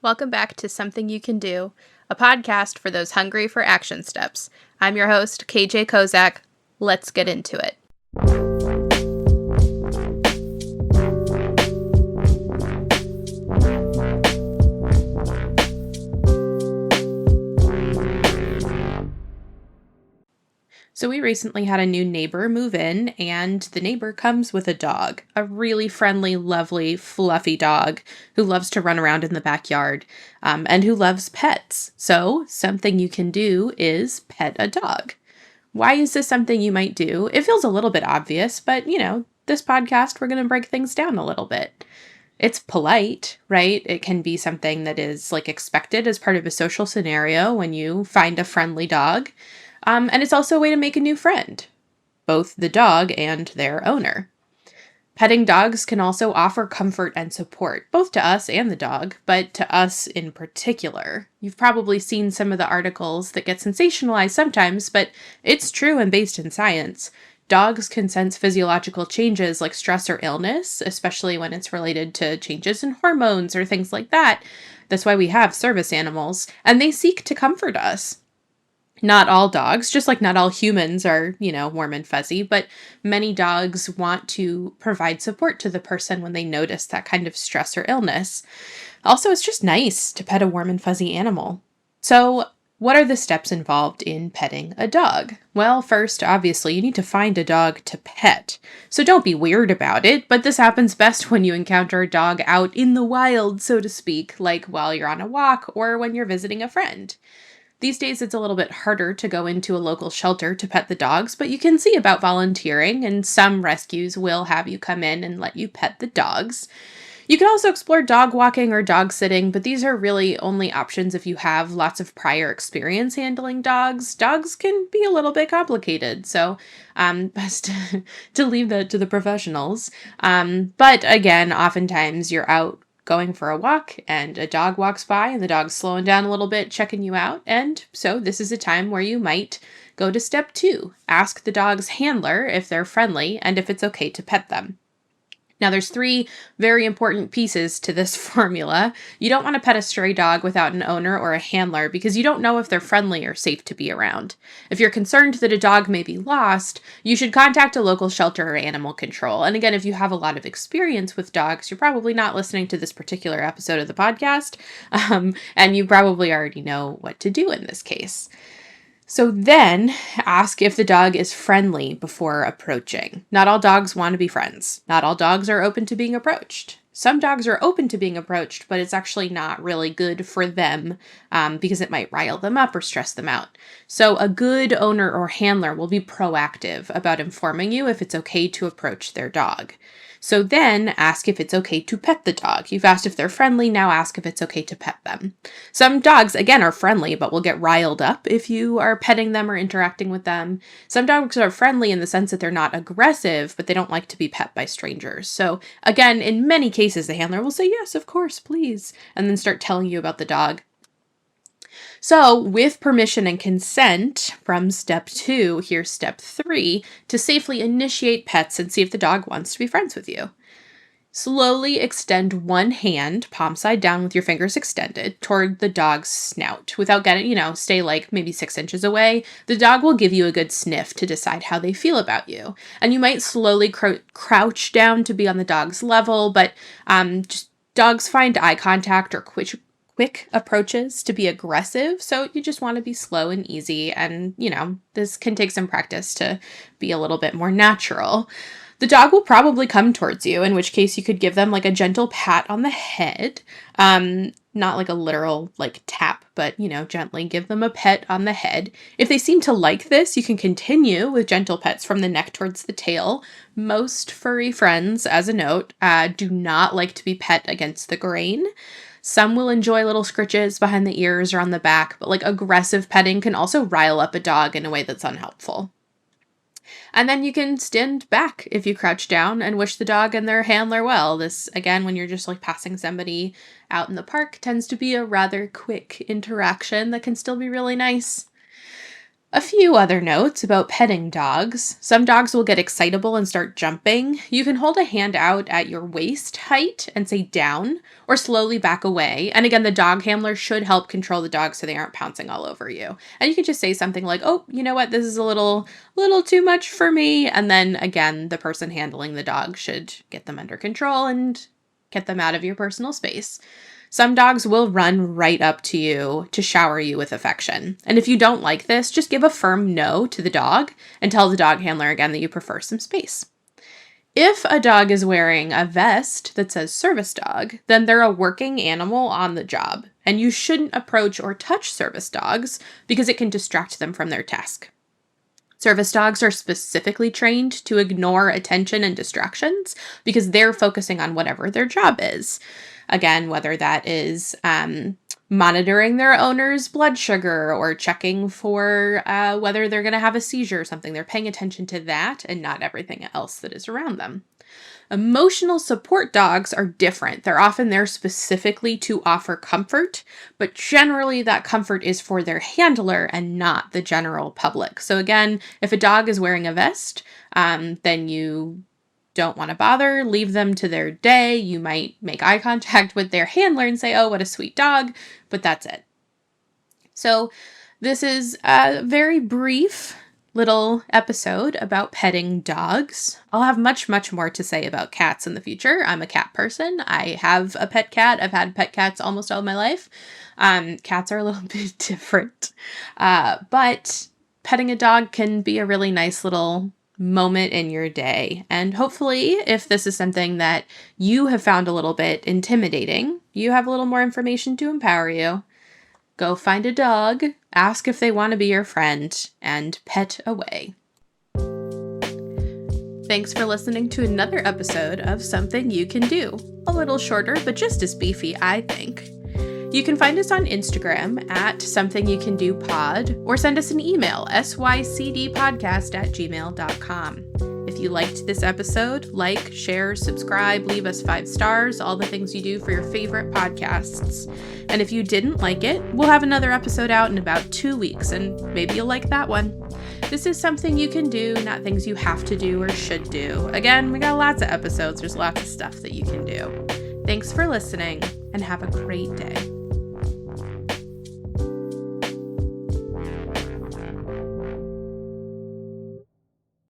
Welcome back to Something You Can Do, a podcast for those hungry for action steps. I'm your host, KJ Kozak. Let's get into it. So we recently had a new neighbor move in, and the neighbor comes with a dog, a really friendly, lovely, fluffy dog who loves to run around in the backyard, and who loves pets. So something you can do is pet a dog. Why is this something you might do? It feels a little bit obvious, but this podcast, we're going to break things down a little bit. It's polite, right? It can be something that is expected as part of a social scenario when you find a friendly dog. And it's also a way to make a new friend, both the dog and their owner. Petting dogs can also offer comfort and support, both to us and the dog, but to us in particular. You've probably seen some of the articles that get sensationalized sometimes, but it's true and based in science. Dogs can sense physiological changes like stress or illness, especially when it's related to changes in hormones or things like that. That's why we have service animals, and they seek to comfort us. Not all dogs, just like not all humans are, warm and fuzzy, but many dogs want to provide support to the person when they notice that kind of stress or illness. Also, it's just nice to pet a warm and fuzzy animal. So, what are the steps involved in petting a dog? Well, first, obviously, you need to find a dog to pet. So don't be weird about it, but this happens best when you encounter a dog out in the wild, so to speak, like while you're on a walk or when you're visiting a friend. These days, it's a little bit harder to go into a local shelter to pet the dogs, but you can see about volunteering, and some rescues will have you come in and let you pet the dogs. You can also explore dog walking or dog sitting, but these are really only options if you have lots of prior experience handling dogs. Dogs can be a little bit complicated, so best to leave that to the professionals. But again, oftentimes you're out going for a walk and a dog walks by and the dog's slowing down a little bit, checking you out. And so this is a time where you might go to step 2. Ask the dog's handler if they're friendly and if it's okay to pet them. Now, there's 3 very important pieces to this formula. You don't want to pet a stray dog without an owner or a handler because you don't know if they're friendly or safe to be around. If you're concerned that a dog may be lost, you should contact a local shelter or animal control. And again, if you have a lot of experience with dogs, you're probably not listening to this particular episode of the podcast, and you probably already know what to do in this case. So then ask if the dog is friendly before approaching. Not all dogs want to be friends. Not all dogs are open to being approached. Some dogs are open to being approached, but it's actually not really good for them because it might rile them up or stress them out. So a good owner or handler will be proactive about informing you if it's okay to approach their dog. So then ask if it's okay to pet the dog. You've asked if they're friendly, now ask if it's okay to pet them. Some dogs, again, are friendly, but will get riled up if you are petting them or interacting with them. Some dogs are friendly in the sense that they're not aggressive, but they don't like to be pet by strangers. So again, in many cases, the handler will say, yes, of course, please, and then start telling you about the dog. So, with permission and consent from step 2, here's step 3, to safely initiate pets and see if the dog wants to be friends with you. Slowly extend one hand, palm side down with your fingers extended, toward the dog's snout without getting, stay maybe 6 inches away. The dog will give you a good sniff to decide how they feel about you. And you might slowly crouch down to be on the dog's level, but dogs find eye contact or quick approaches to be aggressive, so you just want to be slow and easy, and this can take some practice to be a little bit more natural. The dog will probably come towards you, in which case you could give them a gentle pat on the head, not a literal tap, but gently give them a pet on the head. If they seem to like this, you can continue with gentle pets from the neck towards the tail. Most furry friends, as a note, do not like to be pet against the grain. Some will enjoy little scritches behind the ears or on the back, but aggressive petting can also rile up a dog in a way that's unhelpful. And then you can stand back if you crouch down and wish the dog and their handler well. This, again, when you're just passing somebody out in the park, tends to be a rather quick interaction that can still be really nice. A few other notes about petting dogs. Some dogs will get excitable and start jumping. You can hold a hand out at your waist height and say down, or slowly back away. And again, the dog handler should help control the dog so they aren't pouncing all over you. And you can just say something like, oh, you know what, this is a little too much for me. And then again, the person handling the dog should get them under control and get them out of your personal space. Some dogs will run right up to you to shower you with affection. And if you don't like this, just give a firm no to the dog and tell the dog handler again that you prefer some space. If a dog is wearing a vest that says service dog, then they're a working animal on the job, and you shouldn't approach or touch service dogs because it can distract them from their task. Service dogs are specifically trained to ignore attention and distractions because they're focusing on whatever their job is. Again, whether that is monitoring their owner's blood sugar or checking for whether they're going to have a seizure or something. They're paying attention to that and not everything else that is around them. Emotional support dogs are different. They're often there specifically to offer comfort, but generally that comfort is for their handler and not the general public. So again, if a dog is wearing a vest, then you don't want to bother, leave them to their day. You might make eye contact with their handler and say, oh, what a sweet dog, but that's it. So this is a very brief little episode about petting dogs. I'll have much, much more to say about cats in the future. I'm a cat person. I have a pet cat. I've had pet cats almost all my life. Cats are a little bit different, but petting a dog can be a really nice little moment in your day. And hopefully, if this is something that you have found a little bit intimidating, you have a little more information to empower you. Go find a dog, ask if they want to be your friend, and pet away. Thanks for listening to another episode of Something You Can Do. A little shorter, but just as beefy, I think. You can find us on Instagram at somethingyoucandopod or send us an email, sycdpodcast@gmail.com. If you liked this episode, like, share, subscribe, leave us 5 stars, all the things you do for your favorite podcasts. And if you didn't like it, we'll have another episode out in about 2 weeks, and maybe you'll like that one. This is something you can do, not things you have to do or should do. Again, we got lots of episodes. There's lots of stuff that you can do. Thanks for listening, and have a great day.